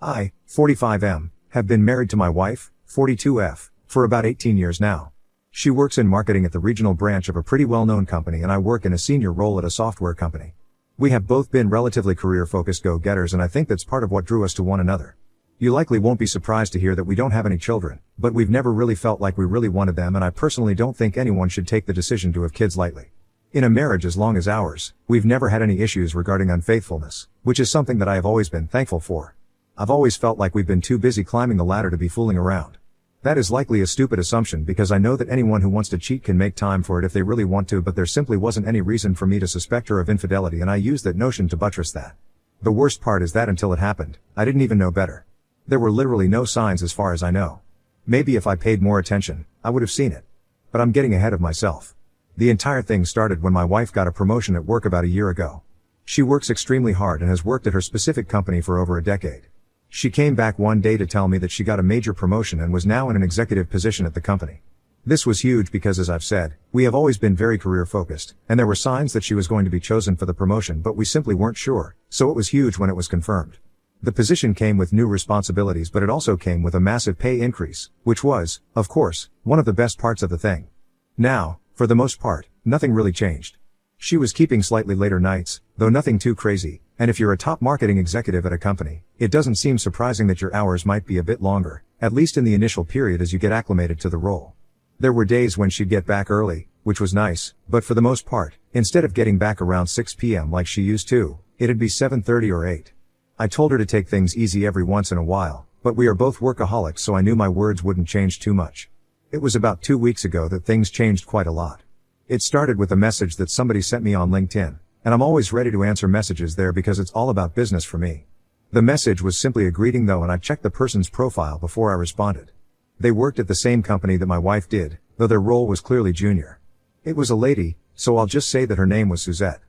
I, 45M, have been married to my wife, 42F, for about 18 years now. She works in marketing at the regional branch of a pretty well-known company and I work in a senior role at a software company. We have both been relatively career-focused go-getters and I think that's part of what drew us to one another. You likely won't be surprised to hear that we don't have any children, but we've never really felt like we really wanted them and I personally don't think anyone should take the decision to have kids lightly. In a marriage as long as ours, we've never had any issues regarding unfaithfulness, which is something that I have always been thankful for. I've always felt like we've been too busy climbing the ladder to be fooling around. That is likely a stupid assumption because I know that anyone who wants to cheat can make time for it if they really want to, but there simply wasn't any reason for me to suspect her of infidelity and I used that notion to buttress that. The worst part is that until it happened, I didn't even know better. There were literally no signs as far as I know. Maybe if I paid more attention, I would have seen it. But I'm getting ahead of myself. The entire thing started when my wife got a promotion at work about a year ago. She works extremely hard and has worked at her specific company for over a decade. She came back one day to tell me that she got a major promotion and was now in an executive position at the company. This was huge because, as I've said, we have always been very career focused, and there were signs that she was going to be chosen for the promotion but we simply weren't sure, so it was huge when it was confirmed. The position came with new responsibilities but it also came with a massive pay increase, which was, of course, one of the best parts of the thing. Now, for the most part, nothing really changed. She was keeping slightly later nights, though nothing too crazy, and if you're a top marketing executive at a company, it doesn't seem surprising that your hours might be a bit longer, at least in the initial period as you get acclimated to the role. There were days when she'd get back early, which was nice, but for the most part, instead of getting back around 6 p.m. like she used to, it'd be 7:30 or 8. I told her to take things easy every once in a while, but we are both workaholics so I knew my words wouldn't change too much. It was about 2 weeks ago that things changed quite a lot. It started with a message that somebody sent me on LinkedIn, and I'm always ready to answer messages there because it's all about business for me. The message was simply a greeting though and I checked the person's profile before I responded. They worked at the same company that my wife did, though their role was clearly junior. It was a lady, so I'll just say that her name was Suzette.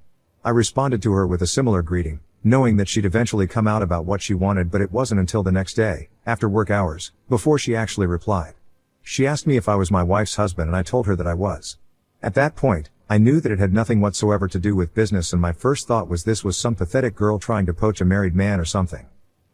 I responded to her with a similar greeting, knowing that she'd eventually come out about what she wanted, but it wasn't until the next day, after work hours, before she actually replied. She asked me if I was my wife's husband and I told her that I was. At that point, I knew that it had nothing whatsoever to do with business and my first thought was this was some pathetic girl trying to poach a married man or something.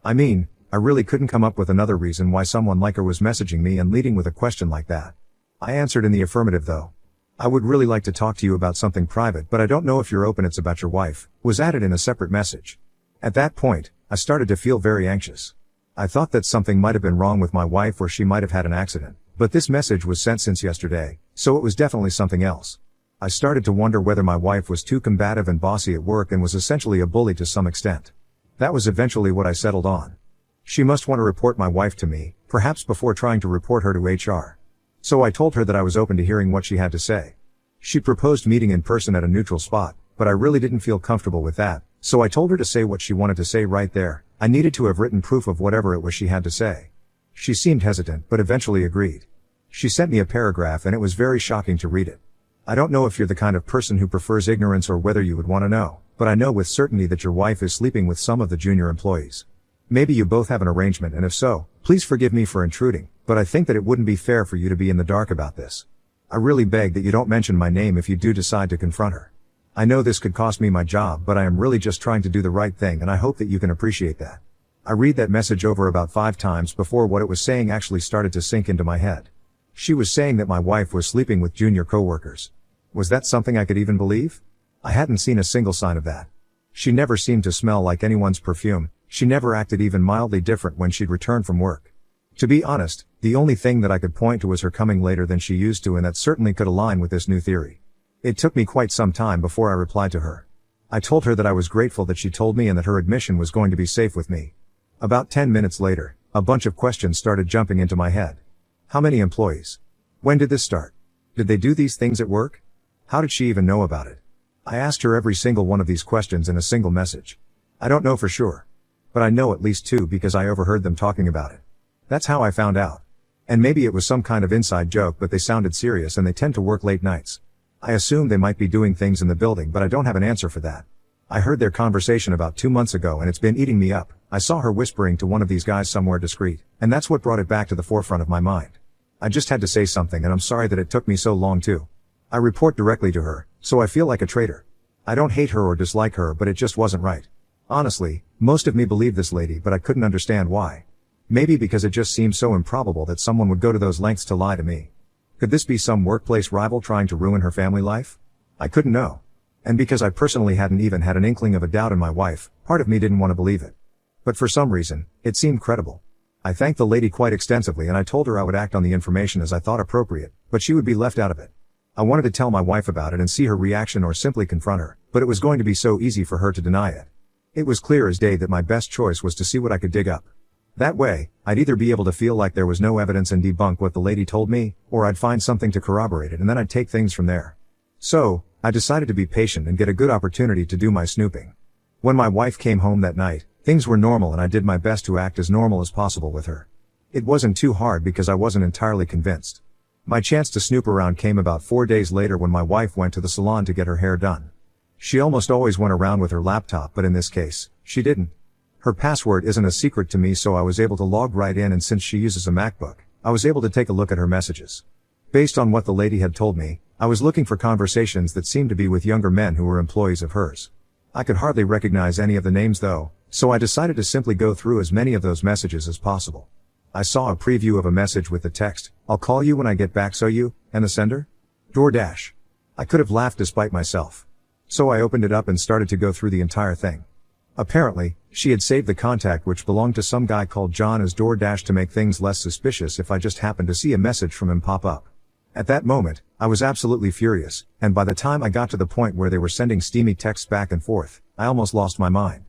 I mean, I really couldn't come up with another reason why someone like her was messaging me and leading with a question like that. I answered in the affirmative though. I would really like to talk to you about something private but I don't know if you're open. It's about your wife, was added in a separate message. At that point, I started to feel very anxious. I thought that something might have been wrong with my wife or she might have had an accident, but this message was sent since yesterday, so it was definitely something else. I started to wonder whether my wife was too combative and bossy at work and was essentially a bully to some extent. That was eventually what I settled on. She must want to report my wife to me, perhaps before trying to report her to HR. So I told her that I was open to hearing what she had to say. She proposed meeting in person at a neutral spot, but I really didn't feel comfortable with that, so I told her to say what she wanted to say right there. I needed to have written proof of whatever it was she had to say. She seemed hesitant but eventually agreed. She sent me a paragraph and it was very shocking to read it. I don't know if you're the kind of person who prefers ignorance or whether you would want to know, but I know with certainty that your wife is sleeping with some of the junior employees. Maybe you both have an arrangement and if so, please forgive me for intruding, but I think that it wouldn't be fair for you to be in the dark about this. I really beg that you don't mention my name if you do decide to confront her. I know this could cost me my job but I am really just trying to do the right thing and I hope that you can appreciate that. I read that message over about 5 times before what it was saying actually started to sink into my head. She was saying that my wife was sleeping with junior coworkers. Was that something I could even believe? I hadn't seen a single sign of that. She never seemed to smell like anyone's perfume, she never acted even mildly different when she'd returned from work. To be honest, the only thing that I could point to was her coming later than she used to and that certainly could align with this new theory. It took me quite some time before I replied to her. I told her that I was grateful that she told me and that her admission was going to be safe with me. About 10 minutes later, a bunch of questions started jumping into my head. How many employees? When did this start? Did they do these things at work? How did she even know about it? I asked her every single one of these questions in a single message. I don't know for sure. But I know at least 2 because I overheard them talking about it. That's how I found out. And maybe it was some kind of inside joke but they sounded serious and they tend to work late nights. I assume they might be doing things in the building but I don't have an answer for that. I heard their conversation about 2 months ago and it's been eating me up. I saw her whispering to one of these guys somewhere discreet, and that's what brought it back to the forefront of my mind. I just had to say something and I'm sorry that it took me so long too. I report directly to her, so I feel like a traitor. I don't hate her or dislike her but it just wasn't right. Honestly, most of me believed this lady, but I couldn't understand why. Maybe because it just seemed so improbable that someone would go to those lengths to lie to me. Could this be some workplace rival trying to ruin her family life? I couldn't know. And because I personally hadn't even had an inkling of a doubt in my wife, part of me didn't want to believe it. But for some reason, it seemed credible. I thanked the lady quite extensively and I told her I would act on the information as I thought appropriate, but she would be left out of it. I wanted to tell my wife about it and see her reaction or simply confront her, but it was going to be so easy for her to deny it. It was clear as day that my best choice was to see what I could dig up. That way, I'd either be able to feel like there was no evidence and debunk what the lady told me, or I'd find something to corroborate it and then I'd take things from there. So, I decided to be patient and get a good opportunity to do my snooping. When my wife came home that night, things were normal and I did my best to act as normal as possible with her. It wasn't too hard because I wasn't entirely convinced. My chance to snoop around came about 4 days later when my wife went to the salon to get her hair done. She almost always went around with her laptop, but in this case, she didn't. Her password isn't a secret to me, so I was able to log right in, and since she uses a MacBook, I was able to take a look at her messages. Based on what the lady had told me, I was looking for conversations that seemed to be with younger men who were employees of hers. I could hardly recognize any of the names though, so I decided to simply go through as many of those messages as possible. I saw a preview of a message with the text, "I'll call you when I get back, so you," and the sender? DoorDash. I could have laughed despite myself. So I opened it up and started to go through the entire thing. Apparently, she had saved the contact which belonged to some guy called John as DoorDash to make things less suspicious if I just happened to see a message from him pop up. At that moment, I was absolutely furious, and by the time I got to the point where they were sending steamy texts back and forth, I almost lost my mind.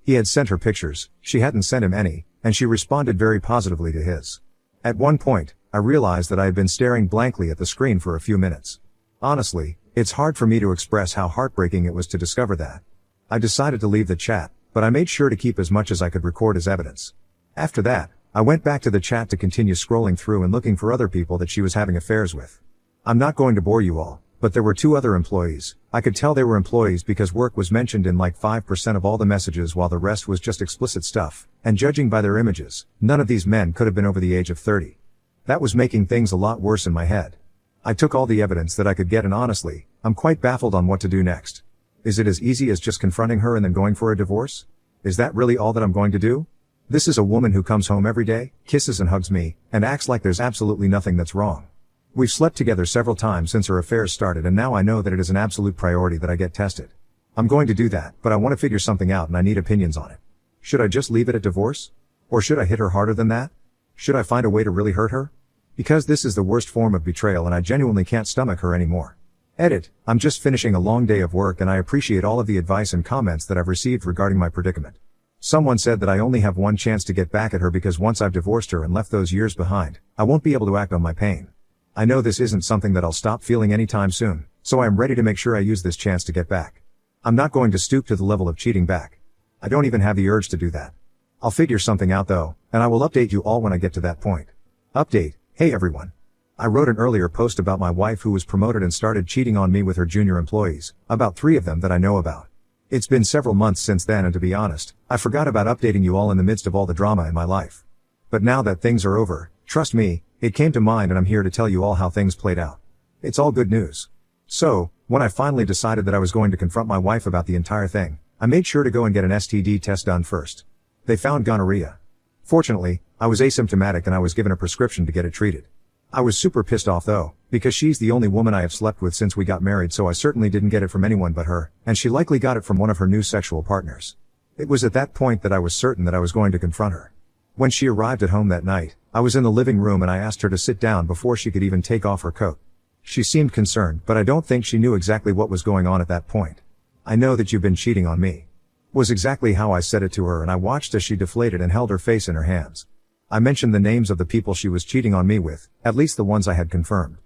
He had sent her pictures, she hadn't sent him any, and she responded very positively to his. At one point, I realized that I had been staring blankly at the screen for a few minutes. Honestly, it's hard for me to express how heartbreaking it was to discover that. I decided to leave the chat, but I made sure to keep as much as I could record as evidence. After that, I went back to the chat to continue scrolling through and looking for other people that she was having affairs with. I'm not going to bore you all, but there were 2 other employees. I could tell they were employees because work was mentioned in like 5% of all the messages while the rest was just explicit stuff, and judging by their images, none of these men could have been over the age of 30. That was making things a lot worse in my head. I took all the evidence that I could get and honestly, I'm quite baffled on what to do next. Is it as easy as just confronting her and then going for a divorce? Is that really all that I'm going to do? This is a woman who comes home every day, kisses and hugs me, and acts like there's absolutely nothing that's wrong. We've slept together several times since her affairs started, and now I know that it is an absolute priority that I get tested. I'm going to do that, but I want to figure something out and I need opinions on it. Should I just leave it at divorce? Or should I hit her harder than that? Should I find a way to really hurt her? Because this is the worst form of betrayal and I genuinely can't stomach her anymore. Edit. I'm just finishing a long day of work and I appreciate all of the advice and comments that I've received regarding my predicament. Someone said that I only have one chance to get back at her because once I've divorced her and left those years behind, I won't be able to act on my pain. I know this isn't something that I'll stop feeling anytime soon, so I am ready to make sure I use this chance to get back. I'm not going to stoop to the level of cheating back. I don't even have the urge to do that. I'll figure something out though, and I will update you all when I get to that point. Update. Hey everyone. I wrote an earlier post about my wife who was promoted and started cheating on me with her junior employees, about 3 of them that I know about. It's been several months since then and to be honest, I forgot about updating you all in the midst of all the drama in my life. But now that things are over, trust me, it came to mind and I'm here to tell you all how things played out. It's all good news. So, when I finally decided that I was going to confront my wife about the entire thing, I made sure to go and get an STD test done first. They found gonorrhea. Fortunately, I was asymptomatic and I was given a prescription to get it treated. I was super pissed off though, because she's the only woman I have slept with since we got married, so I certainly didn't get it from anyone but her, and she likely got it from one of her new sexual partners. It was at that point that I was certain that I was going to confront her. When she arrived at home that night, I was in the living room and I asked her to sit down before she could even take off her coat. She seemed concerned, but I don't think she knew exactly what was going on at that point. "I know that you've been cheating on me," was exactly how I said it to her, and I watched as she deflated and held her face in her hands. I mentioned the names of the people she was cheating on me with, at least the ones I had confirmed.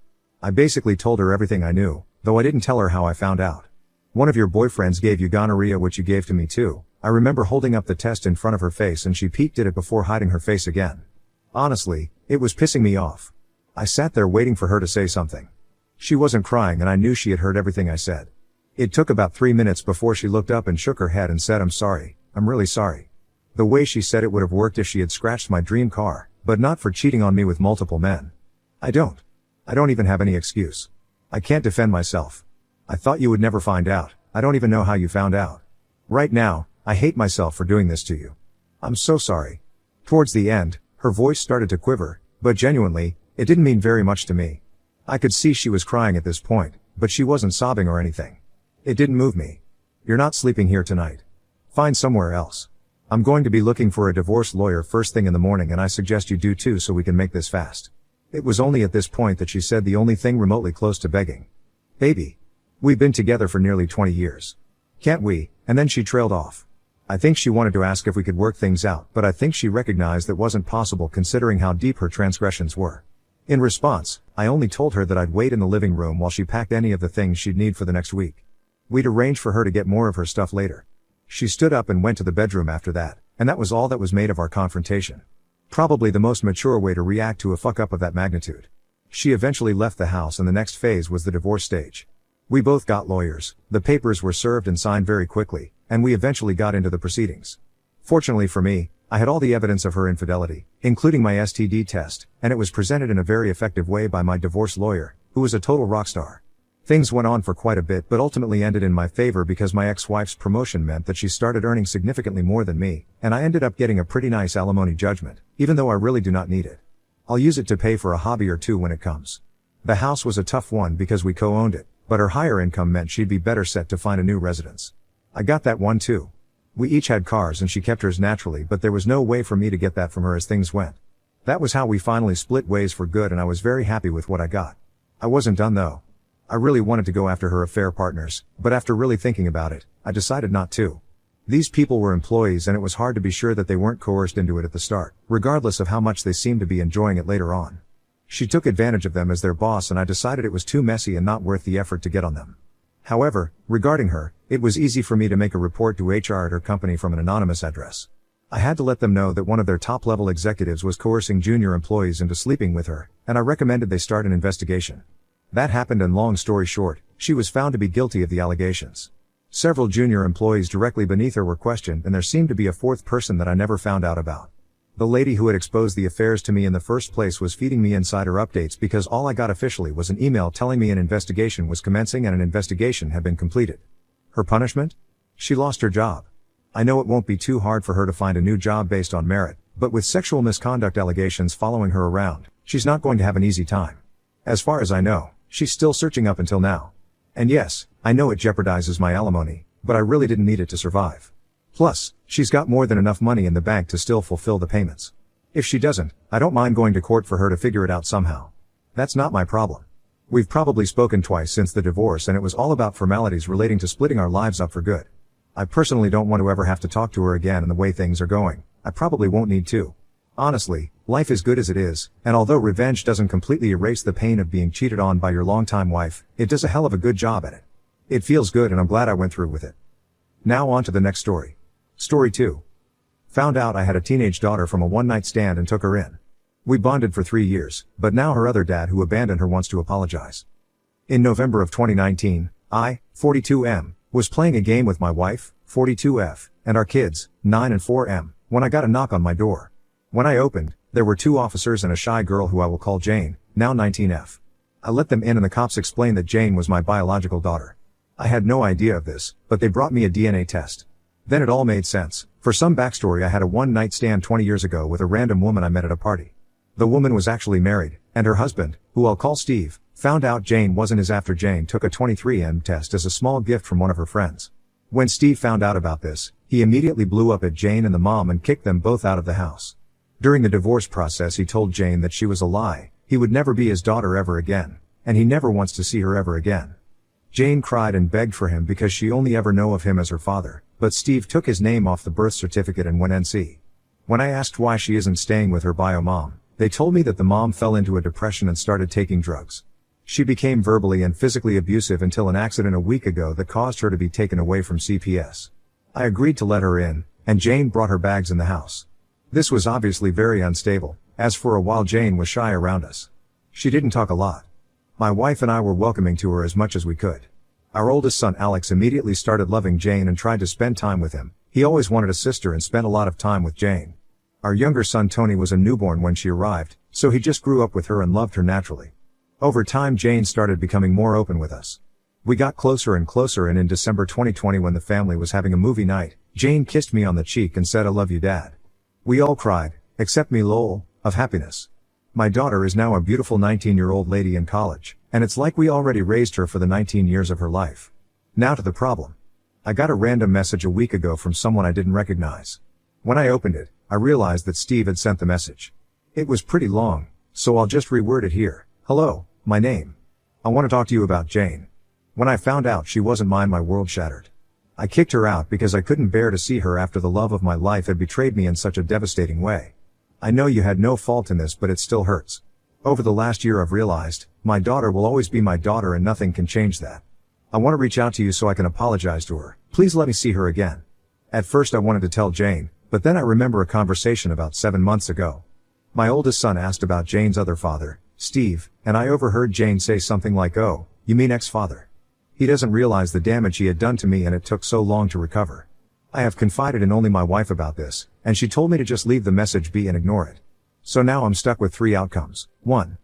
I basically told her everything I knew, though I didn't tell her how I found out. "One of your boyfriends gave you gonorrhea, which you gave to me too." I remember holding up the test in front of her face and she peeked at it before hiding her face again. Honestly, it was pissing me off. I sat there waiting for her to say something. She wasn't crying and I knew she had heard everything I said. It took about 3 minutes before she looked up and shook her head and said, "I'm sorry, I'm really sorry." The way she said it would have worked if she had scratched my dream car, but not for cheating on me with multiple men. I don't even have any excuse. I can't defend myself. I thought you would never find out. I don't even know how you found out. Right now, I hate myself for doing this to you. I'm so sorry. Towards the end, her voice started to quiver, but genuinely, it didn't mean very much to me. I could see she was crying at this point, but she wasn't sobbing or anything. It didn't move me. You're not sleeping here tonight. Find somewhere else. I'm going to be looking for a divorce lawyer first thing in the morning, and I suggest you do too so we can make this fast. It was only at this point that she said the only thing remotely close to begging. Baby. We've been together for nearly 20 years. Can't we? And then she trailed off. I think she wanted to ask if we could work things out, but I think she recognized that wasn't possible considering how deep her transgressions were. In response, I only told her that I'd wait in the living room while she packed any of the things she'd need for the next week. We'd arrange for her to get more of her stuff later. She stood up and went to the bedroom after that, and that was all that was made of our confrontation. Probably the most mature way to react to a fuck up of that magnitude. She eventually left the house, and the next phase was the divorce stage. We both got lawyers, the papers were served and signed very quickly, and we eventually got into the proceedings. Fortunately for me, I had all the evidence of her infidelity, including my STD test, and it was presented in a very effective way by my divorce lawyer, who was a total rock star. Things went on for quite a bit but ultimately ended in my favor because my ex-wife's promotion meant that she started earning significantly more than me, and I ended up getting a pretty nice alimony judgment, even though I really do not need it. I'll use it to pay for a hobby or two when it comes. The house was a tough one because we co-owned it, but her higher income meant she'd be better set to find a new residence. I got that one too. We each had cars and she kept hers naturally, but there was no way for me to get that from her as things went. That was how we finally split ways for good, and I was very happy with what I got. I wasn't done though. I really wanted to go after her affair partners, but after really thinking about it, I decided not to. These people were employees, and it was hard to be sure that they weren't coerced into it at the start, regardless of how much they seemed to be enjoying it later on. She took advantage of them as their boss, and I decided it was too messy and not worth the effort to get on them. However, regarding her, it was easy for me to make a report to HR at her company from an anonymous address. I had to let them know that one of their top-level executives was coercing junior employees into sleeping with her, and I recommended they start an investigation. That happened, and long story short, she was found to be guilty of the allegations. Several junior employees directly beneath her were questioned, and there seemed to be a fourth person that I never found out about. The lady who had exposed the affairs to me in the first place was feeding me insider updates because all I got officially was an email telling me an investigation was commencing and an investigation had been completed. Her punishment? She lost her job. I know it won't be too hard for her to find a new job based on merit, but with sexual misconduct allegations following her around, she's not going to have an easy time. As far as I know, she's still searching up until now. And yes, I know it jeopardizes my alimony, but I really didn't need it to survive. Plus, she's got more than enough money in the bank to still fulfill the payments. If she doesn't, I don't mind going to court for her to figure it out somehow. That's not my problem. We've probably spoken twice since the divorce, and it was all about formalities relating to splitting our lives up for good. I personally don't want to ever have to talk to her again, and the way things are going, I probably won't need to. Honestly, life is good as it is, and although revenge doesn't completely erase the pain of being cheated on by your longtime wife, it does a hell of a good job at it. It feels good, and I'm glad I went through with it. Now on to the next story. Story 2. Found out I had a teenage daughter from a one-night stand and took her in. We bonded for 3 years, but now her other dad who abandoned her wants to apologize. In November of 2019, I, 42M, was playing a game with my wife, 42F, and our kids, 9 and 4M, when I got a knock on my door. When I opened, there were 2 officers and a shy girl who I will call Jane, now 19F. I let them in, and the cops explained that Jane was my biological daughter. I had no idea of this, but they brought me a DNA test. Then it all made sense. For some backstory, I had a one-night stand 20 years ago with a random woman I met at a party. The woman was actually married, and her husband, who I'll call Steve, found out Jane wasn't his after Jane took a 23andMe test as a small gift from one of her friends. When Steve found out about this, he immediately blew up at Jane and the mom and kicked them both out of the house. During the divorce process, he told Jane that she was a lie, he would never be his daughter ever again, and he never wants to see her ever again. Jane cried and begged for him because she only ever knew of him as her father, but Steve took his name off the birth certificate and went NC. When I asked why she isn't staying with her bio mom, they told me that the mom fell into a depression and started taking drugs. She became verbally and physically abusive until an accident a week ago that caused her to be taken away from CPS. I agreed to let her in, and Jane brought her bags in the house. This was obviously very unstable, as for a while Jane was shy around us. She didn't talk a lot. My wife and I were welcoming to her as much as we could. Our oldest son Alex immediately started loving Jane and tried to spend time with him. He always wanted a sister and spent a lot of time with Jane. Our younger son Tony was a newborn when she arrived, so he just grew up with her and loved her naturally. Over time, Jane started becoming more open with us. We got closer and closer, and in December 2020, when the family was having a movie night, Jane kissed me on the cheek and said, "I love you, Dad." We all cried, except me, lol, of happiness. My daughter is now a beautiful 19-year-old lady in college, and it's like we already raised her for the 19 years of her life. Now to the problem. I got a random message a week ago from someone I didn't recognize. When I opened it, I realized that Steve had sent the message. It was pretty long, so I'll just reword it here. "Hello, my name. I want to talk to you about Jane. When I found out she wasn't mine, my world shattered. I kicked her out because I couldn't bear to see her after the love of my life had betrayed me in such a devastating way. I know you had no fault in this, but it still hurts. Over the last year I've realized, my daughter will always be my daughter and nothing can change that. I want to reach out to you so I can apologize to her. Please let me see her again." At first I wanted to tell Jane, but then I remember a conversation about 7 months ago. My oldest son asked about Jane's other father, Steve, and I overheard Jane say something like, "Oh, you mean ex-father?" He doesn't realize the damage he had done to me, and it took so long to recover. I have confided in only my wife about this, and she told me to just leave the message be and ignore it. So now I'm stuck with 3 outcomes. 1.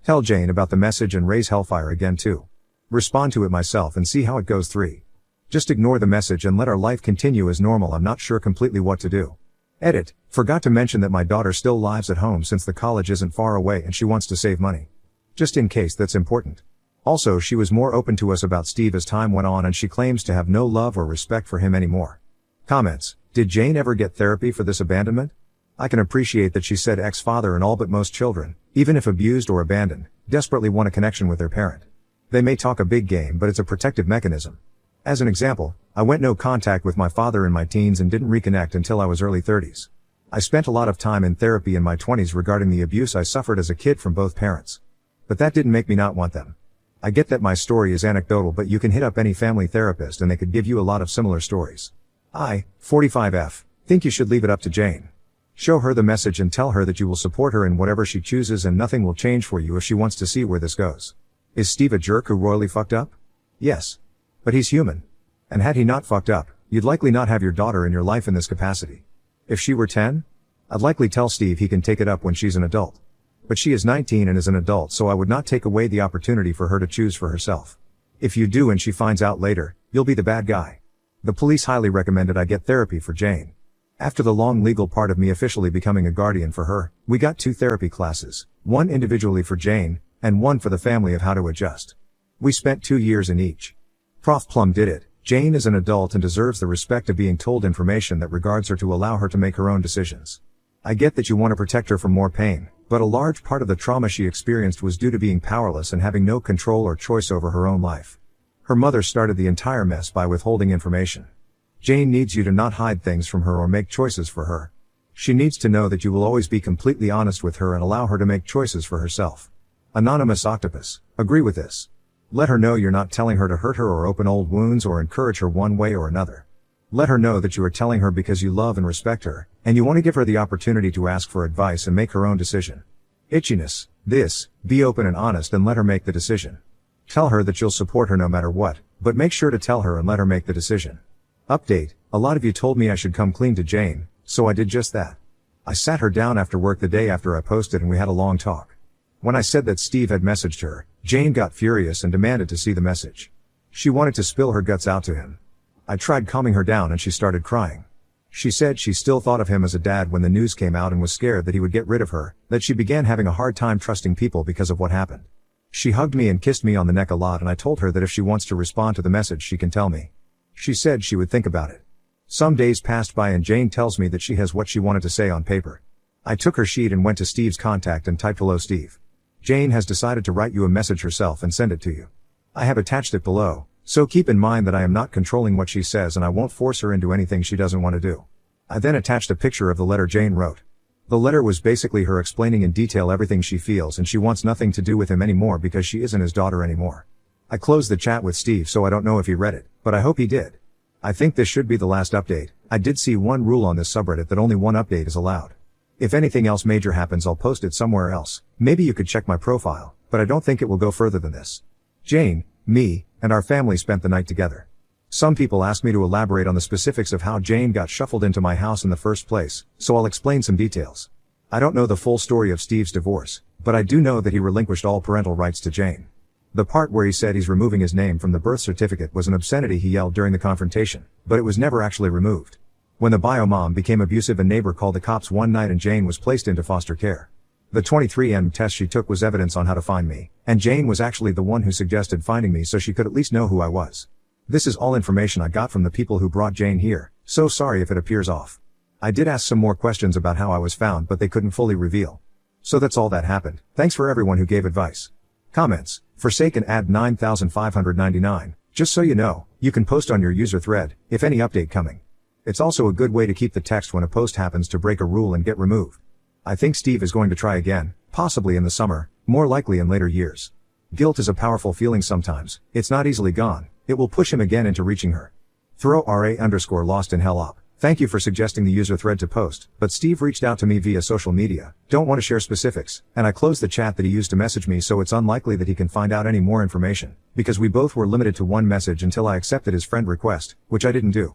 Tell Jane about the message and raise hellfire again. 2. Respond to it myself and see how it goes. 3. Just ignore the message and let our life continue as normal. I'm not sure completely what to do. Edit. Forgot to mention that my daughter still lives at home since the college isn't far away and she wants to save money. Just in case that's important. Also, she was more open to us about Steve as time went on, and she claims to have no love or respect for him anymore. Comments. Did Jane ever get therapy for this abandonment? I can appreciate that she said ex-father and all, but most children, even if abused or abandoned, desperately want a connection with their parent. They may talk a big game, but it's a protective mechanism. As an example, I went no contact with my father in my teens and didn't reconnect until I was early 30s. I spent a lot of time in therapy in my 20s regarding the abuse I suffered as a kid from both parents. But that didn't make me not want them. I get that my story is anecdotal, but you can hit up any family therapist and they could give you a lot of similar stories. I, 45F, think you should leave it up to Jane. Show her the message and tell her that you will support her in whatever she chooses and nothing will change for you if she wants to see where this goes. Is Steve a jerk who royally fucked up? Yes. But he's human. And had he not fucked up, you'd likely not have your daughter in your life in this capacity. If she were 10, I'd likely tell Steve he can take it up when she's an adult. But she is 19 and is an adult, so I would not take away the opportunity for her to choose for herself. If you do and she finds out later, you'll be the bad guy. The police highly recommended I get therapy for Jane. After the long legal part of me officially becoming a guardian for her, we got 2 therapy classes, one individually for Jane, and one for the family of how to adjust. We spent 2 years in each. Prof Plum did it. Jane is an adult and deserves the respect of being told information that regards her to allow her to make her own decisions. I get that you want to protect her from more pain, but a large part of the trauma she experienced was due to being powerless and having no control or choice over her own life. Her mother started the entire mess by withholding information. Jane needs you to not hide things from her or make choices for her. She needs to know that you will always be completely honest with her and allow her to make choices for herself. Anonymous Octopus, agree with this. Let her know you're not telling her to hurt her or open old wounds or encourage her one way or another. Let her know that you are telling her because you love and respect her, and you want to give her the opportunity to ask for advice and make her own decision. Itchiness, this, be open and honest and let her make the decision. Tell her that you'll support her no matter what, but make sure to tell her and let her make the decision. Update, a lot of you told me I should come clean to Jane, so I did just that. I sat her down after work the day after I posted and we had a long talk. When I said that Steve had messaged her, Jane got furious and demanded to see the message. She wanted to spill her guts out to him. I tried calming her down and she started crying. She said she still thought of him as a dad when the news came out and was scared that he would get rid of her, that she began having a hard time trusting people because of what happened. She hugged me and kissed me on the neck a lot, and I told her that if she wants to respond to the message she can tell me. She said she would think about it. Some days passed by and Jane tells me that she has what she wanted to say on paper. I took her sheet and went to Steve's contact and typed, "Hello Steve. Jane has decided to write you a message herself and send it to you. I have attached it below, so keep in mind that I am not controlling what she says and I won't force her into anything she doesn't want to do." I then attached a picture of the letter Jane wrote. The letter was basically her explaining in detail everything she feels, and she wants nothing to do with him anymore because she isn't his daughter anymore. I closed the chat with Steve, so I don't know if he read it, but I hope he did. I think this should be the last update. I did see one rule on this subreddit that only one update is allowed. If anything else major happens, I'll post it somewhere else. Maybe you could check my profile, but I don't think it will go further than this. Jane, me, and our family spent the night together. Some people asked me to elaborate on the specifics of how Jane got shuffled into my house in the first place, so I'll explain some details. I don't know the full story of Steve's divorce, but I do know that he relinquished all parental rights to Jane. The part where he said he's removing his name from the birth certificate was an obscenity he yelled during the confrontation, but it was never actually removed. When the bio mom became abusive, a neighbor called the cops one night and Jane was placed into foster care. The 23andMe test she took was evidence on how to find me, and Jane was actually the one who suggested finding me so she could at least know who I was. This is all information I got from the people who brought Jane here, so sorry if it appears off. I did ask some more questions about how I was found, but they couldn't fully reveal. So that's all that happened. Thanks for everyone who gave advice. Comments. Forsaken ad 9599. Just so you know, you can post on your user thread, if any update coming. It's also a good way to keep the text when a post happens to break a rule and get removed. I think Steve is going to try again, possibly in the summer, more likely in later years. Guilt is a powerful feeling sometimes. It's not easily gone. It will push him again into reaching her. Throw RA_lost in hell up. Thank you for suggesting the user thread to post, but Steve reached out to me via social media. Don't want to share specifics, and I closed the chat that he used to message me, so it's unlikely that he can find out any more information, because we both were limited to one message until I accepted his friend request, which I didn't do.